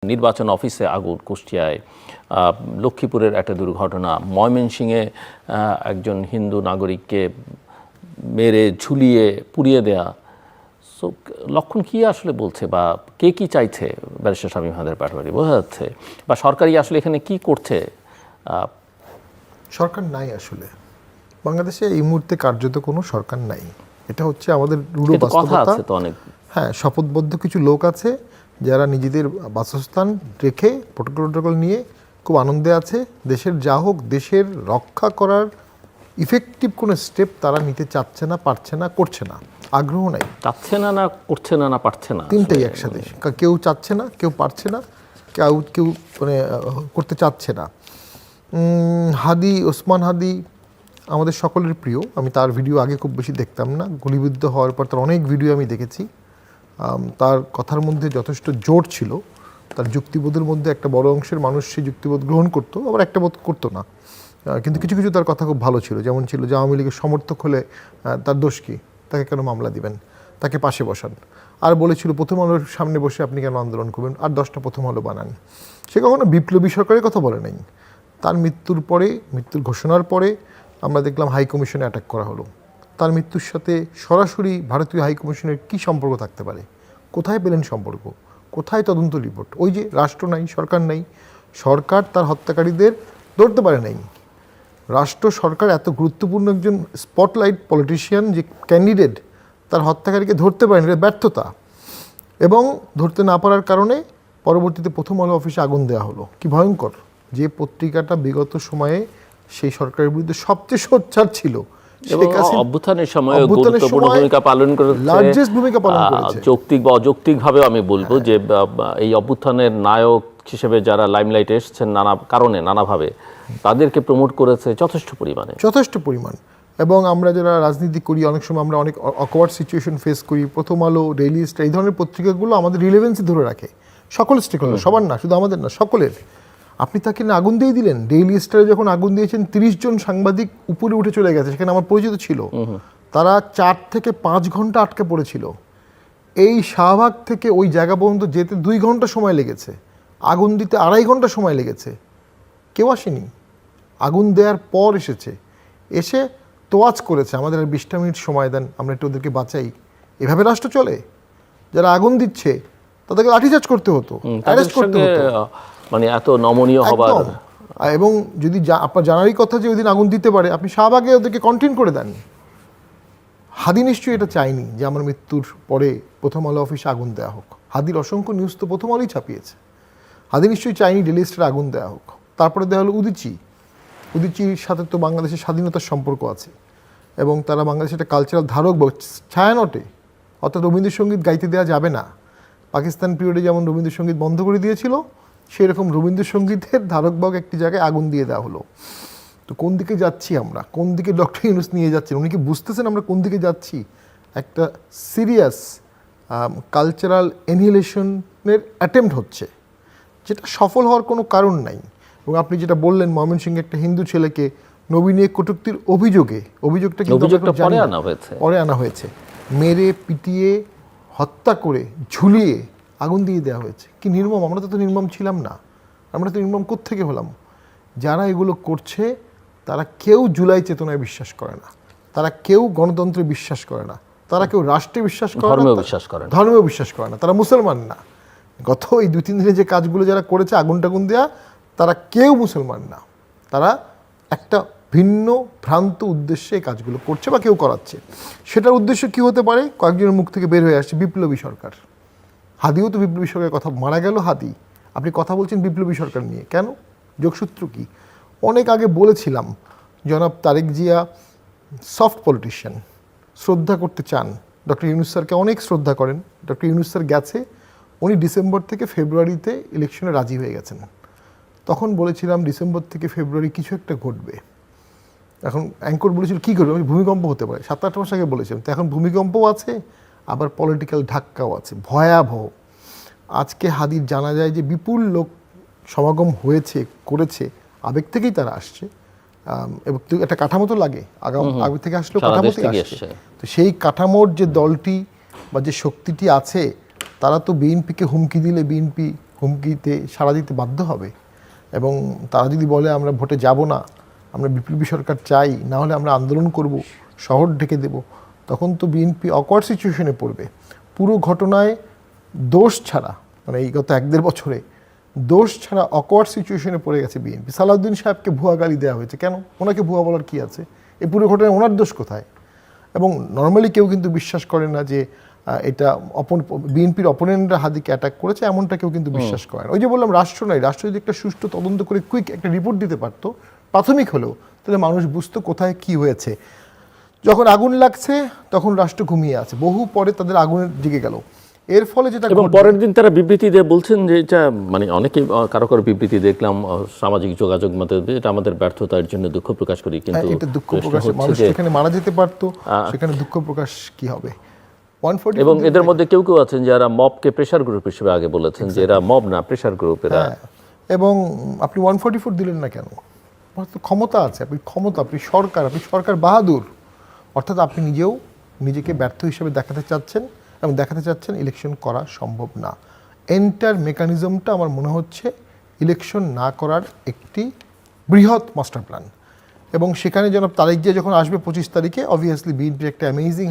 নির্বাচন অফিসে আগুন কুষ্টিয়ায়, লক্ষ্মীপুরের একটা দুর্ঘটনা, ময়মনসিংহে একজন হিন্দু নাগরিককে মেরে ঝুলিয়ে পুড়িয়ে দেয়া। সো লক্ষণ কী আসলে বলছে বা কে কি চাইছে ব্যারিস্টার শামীম হায়দার পাটোয়ারী বোঝা যাচ্ছে, বা সরকারই আসলে এখানে কি করছে? সরকার নাই আসলে বাংলাদেশে এই মুহূর্তে কার্যত কোনো সরকার নাই। এটা হচ্ছে আমাদের রূঢ় বাস্তবতা। হ্যাঁ, শপথবদ্ধ কিছু লোক আছে যারা নিজেদের বাসস্থান রেখে প্রোটোকল নিয়ে খুব আনন্দে আছে। দেশের যা হোক, দেশের রক্ষা করার ইফেক্টিভ কোনো স্টেপ তারা নিতে চাচ্ছে না, পারছে না, করছে না, আগ্রহ নাই। চাচ্ছে না, না করছে না, না পারছে না, তিনটাই একসাথে। কেউ চাচ্ছে না, কেউ পারছে না, কেউ মানে করতে চাচ্ছে না। ওসমান হাদি আমাদের সকলের প্রিয়। আমি তার ভিডিও আগে খুব বেশি দেখতাম না, গুলিবিদ্ধ হওয়ার পর তার অনেক ভিডিও আমি দেখেছি। তার কথার মধ্যে যথেষ্ট জোর ছিল, তার যুক্তিবোধের মধ্যে একটা বড় অংশের মানুষ সেই যুক্তিবোধ গ্রহণ করতো, আবার একটা বোধ করতো না। কিন্তু কিছু কিছু তার কথা খুব ভালো ছিল, যেমন ছিল যে আওয়ামী লীগের সমর্থক হলে তার দোষ কী, তাকে কেন মামলা দিবেন, তাকে পাশে বসান। আর বলেছিল প্রথম আলোর সামনে বসে আপনি কেন আন্দোলন করবেন, আর 10টা প্রথম আলো বানান। সে কখনো বিপ্লবী সরকারের কথা বলে নাই। তার মৃত্যুর ঘোষণার পরে আমরা দেখলাম হাই কমিশনে অ্যাটাক করা হলো। তার মৃত্যুর সাথে সরাসরি ভারতীয় হাই কমিশনের কী সম্পর্ক থাকতে পারে? কোথায় পেলেন সম্পর্ক? কোথায় তদন্ত রিপোর্ট? ওই যে রাষ্ট্র নাই, সরকার নাই। সরকার তার হত্যাকারীদের ধরতে পারে নাই। রাষ্ট্র সরকার এত গুরুত্বপূর্ণ একজন স্পটলাইট পলিটিশিয়ান যে ক্যান্ডিডেট, তার হত্যাকারীকে ধরতে পারেনি, এটা ব্যর্থতা। এবং ধরতে না পারার কারণে পরবর্তীতে প্রথম আলো অফিসে আগুন দেওয়া হলো। কি ভয়ঙ্কর! যে পত্রিকাটা বিগত সময়ে সেই সরকারের বিরুদ্ধে সবচেয়ে সোচ্চার ছিল, অভ্যুত্থানের সময় গুরুত্বপূর্ণ ভূমিকা পালন করেছে, লার্জেস্ট ভূমিকা পালন করেছে। যৌক্তিক বা অযৌক্তিকভাবেও আমি বলবো যে এই অভ্যুত্থানের নায়ক হিসেবে যারা লাইমলাইটে এসেছেন নানা কারণে, নানাভাবে, তাদেরকে প্রমোট করেছে যথেষ্ট পরিমাণ। এবং আমরা যারা রাজনীতি করি, অনেক সময় আমরা অনেক অকওয়ার্ড সিচুয়েশন ফেস করি। প্রথম আলো, ডেইলি স্টার, এই ধরনের পত্রিকাগুলো আমাদের রিলেভেন্সি ধরে রাখে। সকল স্টেক হোল্ডার, সবার না, শুধু আমাদের না, সকলের। আপনি তাকে না আগুন দিয়ে দিলেন। ডেইলি স্টারে যখন আগুন দিয়েছেন, 30 জন সাংবাদিক উপরে উঠে চলে গেছে, সেখানে আমার পরিচিত ছিল। তারা 4 থেকে 5 ঘন্টা আটকে পড়েছিল। এই শাহবাগ থেকে ওই জায়গা পর্যন্ত যেতে 2 ঘন্টা সময় লেগেছে, আগুন দিতে 2.5 ঘন্টা সময় লেগেছে। কেউ আসেনি, আগুন দেওয়ার পর এসে তোয়াজ করেছে, আমাদের আর 20টা মিনিট সময় দেন, আমরা একটু ওদেরকে বাঁচাই। এভাবে রাষ্ট্র চলে? যারা আগুন দিচ্ছে তাদেরকে লাঠিচার্জ করতে হতো, অ্যারেস্ট করতে হতো, মানে এত নমনীয় হবার। এবং যদি আপনার জানারই কথা যে ওই দিন আগুন দিতে পারে, আপনি শাহবাগে ওদেরকে কন্টেইন করে দেন। হাদি নিশ্চয়ই এটা চাইনি যে আমার মৃত্যুর পরে প্রথম আলো অফিসে আগুন দেওয়া হোক। হাদির অসংখ্য নিউজ তো প্রথম আলোই ছাপিয়েছে। হাদি নিশ্চয়ই চাইনি ডেইলি স্টারে আগুন দেওয়া হোক। তারপরে দেওয়া হলো উদীচীর সাথে তো বাংলাদেশের স্বাধীনতার সম্পর্ক আছে, এবং তারা বাংলাদেশের একটা কালচারাল ধারক বা ছায়ানটে। অর্থাৎ রবীন্দ্রসঙ্গীত গাইতে দেওয়া যাবে না। পাকিস্তান পিরিয়ডে যেমন রবীন্দ্রসঙ্গীত বন্ধ করে দিয়েছিল, সেই রকম রবীন্দ্রসঙ্গীতের ধারকবাগ একটি জায়গায় আগুন দিয়ে দেওয়া হলো। তো কোন দিকে যাচ্ছি আমরা? কোন দিকে ডক্টর ইউনূস নিয়ে যাচ্ছেন? উনি কি বুঝতেছেন আমরা কোন দিকে যাচ্ছি? একটা সিরিয়াস কালচারাল এনহিলেশনের অ্যাটেম্প্ট হচ্ছে, যেটা সফল হওয়ার কোনো কারণ নাই। এবং আপনি যেটা বললেন, ময়মনসিংহে একটা হিন্দু ছেলেকে নবীনে কটূক্তির অভিযোগটা কিন্তু পরে আনা হয়েছে, মেরে পিটিয়ে হত্যা করে ঝুলিয়ে আগুন দিয়ে দেওয়া হয়েছে। কি নির্মম! আমরা তো নির্মম ছিলাম না, আমরা তো নির্মম কোত্থেকে হলাম? যারা এগুলো করছে তারা কেউ জুলাই চেতনায় বিশ্বাস করে না, তারা কেউ গণতন্ত্রে বিশ্বাস করে না, তারা কেউ রাষ্ট্রে বিশ্বাস করে না, ধর্মেও বিশ্বাস করে না, তারা মুসলমান না। গত এই 2-3 দিনে যে কাজগুলো যারা করেছে, আগুন টাগুন দেওয়া, তারা কেউ মুসলমান না। তারা একটা ভিন্ন ভ্রান্ত উদ্দেশ্যে এই কাজগুলো করছে বা কেউ করাচ্ছে। সেটার উদ্দেশ্য কি হতে পারে? কয়েকজনের মুখ থেকে বের হয়ে আসছে বিপ্লবী সরকার। হাদিও তো বিপ্লবী সরকারের কথা, মারা গেল হাদি, আপনি কথা বলছেন বিপ্লবী সরকার নিয়ে কেন? যোগসূত্র কি? অনেক আগে বলেছিলাম, জনাব তারেক জিয়া সফট পলিটিশিয়ান, শ্রদ্ধা করতে চান, ডক্টর ইউনূস স্যারকে অনেক শ্রদ্ধা করেন। ডক্টর ইউনূস স্যার গেছে, উনি ডিসেম্বর থেকে ফেব্রুয়ারিতে ইলেকশনে রাজি হয়ে গেছেন। তখন বলেছিলাম ডিসেম্বর থেকে ফেব্রুয়ারি কিছু একটা ঘটবে। এখন অ্যাঙ্কর বলেছিল কী করবে, ভূমিকম্প হতে পারে, 7-8 মাস আগে বলেছিলাম। তো এখন ভূমিকম্পও আছে, আবার পলিটিক্যাল ধাক্কাও আছে, ভয়াবহ। আজকে হাদির জানা যায় যে বিপুল লোক সমাগম করেছে, আবেগ থেকেই তারা আসছে। এবং একটা কাঠামো তো লাগে, আগে থেকে আসলেও কাঠামোতে আসছে। তো সেই কাঠামোর যে দলটি বা যে শক্তিটি আছে, তারা তো বিএনপিকে হুমকি দিলে বিএনপি হুমকিতে সাড়া দিতে বাধ্য হবে। এবং তারা যদি বলে আমরা ভোটে যাব না, আমরা বিপ্লবী সরকার চাই, না হলে আমরা আন্দোলন করব, শহর ঢেকে দেব, তখন তো বিএনপি অকওয়ার্ড সিচুয়েশনে পড়বে। পুরো ঘটনায় দোষ ছাড়া, মানে এই গত 1-1.5 বছরে দোষ ছাড়া অকওয়ার্ড সিচুয়েশনে পড়ে গেছে বিএনপি। সালাউদ্দিন সাহেবকে ভুয়া গালি দেওয়া হয়েছে, কেন? ওনাকে ভুয়া বলার কি আছে? এই পুরো ঘটনায় ওনার দোষ কোথায়? এবং নর্মালি কেউ কিন্তু বিশ্বাস করে না যে এটা বিএনপির অপোনেন্টরা হাদিকে অ্যাটাক করেছে, এমনটা কেউ কিন্তু বিশ্বাস করে না। ওই যে বললাম, রাষ্ট্র নয়, রাষ্ট্র যদি একটা সুষ্ঠু তদন্ত করে কুইক একটা রিপোর্ট দিতে পারতো, প্রাথমিক হলেও, তাহলে মানুষ বুঝতো কোথায় কি হয়েছে। যখন আগুন লাগছে তখন রাষ্ট্র ঘুমিয়ে আছে, বহু পরে তাদের আগুনের দিকে গেল। এর ফলে যেটা এবং পরের দিন তারা বিবৃতি দিয়ে বলছেন যে এটা মানে অনেকে কারো কারো বিবৃতি দেখলাম সামাজিক যোগাযোগ মাধ্যমে, এটা আমাদের ব্যর্থতার জন্য দুঃখ প্রকাশ করি, কিন্তু এটা দুঃখ প্রকাশ, মানুষ সেখানে মারা যেতে পারতো, সেখানে দুঃখ প্রকাশ কি হবে? এবং এদের মধ্যে কেউ কেউ আছেন যারা মবকে প্রেসার গ্রুপ হিসেবে আগে বলেছেন যে এরা মব না, প্রেসার গ্রুপ এরা। এবং আপনি 144 দিলেন না কেন? ক্ষমতা আছে, আপনি ক্ষমতা, আপনি সরকার বাহাদুর, অর্থাৎ আপনি নিজেও নিজেকে ব্যর্থ হিসেবে দেখাতে চাচ্ছেন এবং দেখাতে চাচ্ছেন ইলেকশন করা সম্ভব না। এন্টার মেকানিজমটা আমার মনে হচ্ছে ইলেকশন না করার একটি বৃহৎ মাস্টার প্ল্যান। এবং সেখানে যেন তারিখ যে যখন আসবে 25 তারিখে, অবভিয়াসলি বিএনপির একটা অ্যামেজিং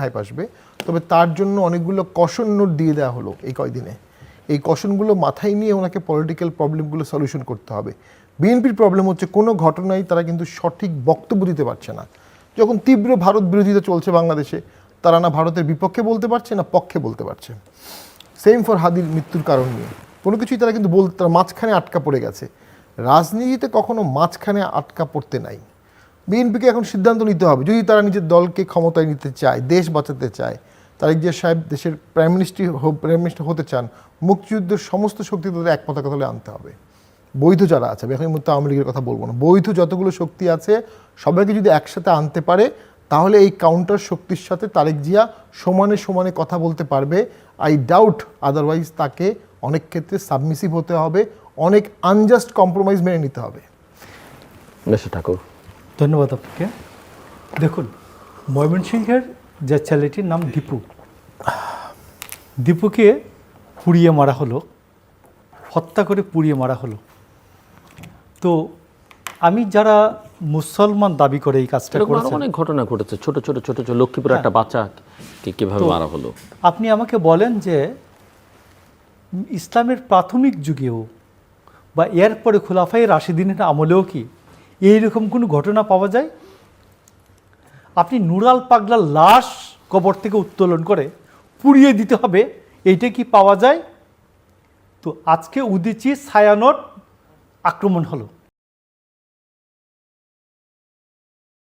হাইপ আসবে। তবে তার জন্য অনেকগুলো কশন নোট দিয়ে দেওয়া হলো এই কয়দিনে। এই কশনগুলো মাথায় নিয়ে ওনাকে পলিটিক্যাল প্রবলেমগুলো সলিউশন করতে হবে। বিএনপির প্রবলেম হচ্ছে কোনো ঘটনায় তারা কিন্তু সঠিক বক্তব্য দিতে পারছে না। যখন তীব্র ভারত বিরোধিতা চলছে বাংলাদেশে, তারা না ভারতের বিপক্ষে বলতে পারছে না পক্ষে বলতে পারছে। সেম ফর হাদির মৃত্যুর কারণ নিয়ে কোনো কিছুই তারা কিন্তু তারা মাঝখানে আটকা পড়ে গেছে। রাজনীতিতে কখনো মাঝখানে আটকা পড়তে নাই। বিএনপিকে এখন সিদ্ধান্ত নিতে হবে, যদি তারা নিজের দলকে ক্ষমতায় নিতে চায়, দেশ বাঁচাতে চায়, তারেক জিয়া সাহেব দেশের প্রাইম মিনিস্টার হতে চান, মুক্তিযুদ্ধের সমস্ত শক্তি তাদের এক পতাকা তলে আনতে হবে। বৈধ যারা আছে, এখন এই মুহূর্তে আওয়ামী লীগের কথা বলবো না, বৈধ যতগুলো শক্তি আছে সবাইকে যদি একসাথে আনতে পারে, তাহলে এই কাউন্টার শক্তির সাথে তারেক জিয়া সমানে সমানে কথা বলতে পারবে। আই ডাউট আদারওয়াইজ তাকে অনেক ক্ষেত্রে সাবমিসিভ হতে হবে, অনেক আনজাস্ট কম্প্রোমাইজ মেনে নিতে হবে। ঠাকুর, ধন্যবাদ আপনাকে। দেখুন, ময়মনসিংহের যে ছেলেটির নাম দীপুকে পুড়িয়ে মারা হলো, হত্যা করে পুড়িয়ে মারা হলো। তো আমি যারা মুসলমান দাবি করে এই কাজটা করেছে, অনেক ঘটনা ঘটেছে, ছোট ছোট ছোট ছোট লক্ষ্মীপুর একটা বাচ্চা কিভাবে মারা হলো। আপনি আমাকে বলেন যে ইসলামের প্রাথমিক যুগেও বা এরপরে খোলাফায়ে রাশিদিনের আমলেও কি এইরকম কোনো ঘটনা পাওয়া যায়? আপনি নুরাল পাগলার লাশ কবর থেকে উত্তোলন করে পুড়িয়ে দিতে হবে, এইটা কি পাওয়া যায়? তো আজকে উদীচী ছায়ানট আক্রমণ হলো।